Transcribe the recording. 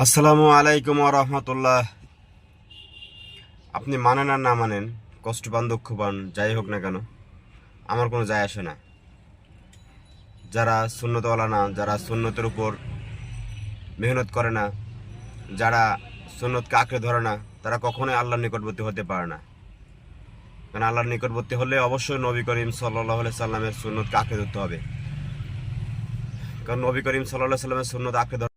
আসসালামু আলাইকুম রহমতুল্লাহ। আপনি মানেন আর না মানেন, কষ্ট পান দুঃখ পান, যাই হোক না কেন আমার কোনো যায় আসে না। যারা সুন্নতওয়ালা না, যারা সুন্নতের উপর মেহনত করে না, যারা সুন্নতকে আঁকড়ে ধরে না, তারা কখনোই আল্লাহর নিকটবর্তী হতে পারে না। কারণ আল্লাহর নিকটবর্তী হলে অবশ্যই নবী করিম সাল্লাল্লাহু আলাইহি সাল্লামের সুন্নতকে আঁকড়ে ধরতে হবে। কারণ নবী করিম সাল্লাল্লাহু আলাইহি সাল্লামের সুন্নত আঁকড়ে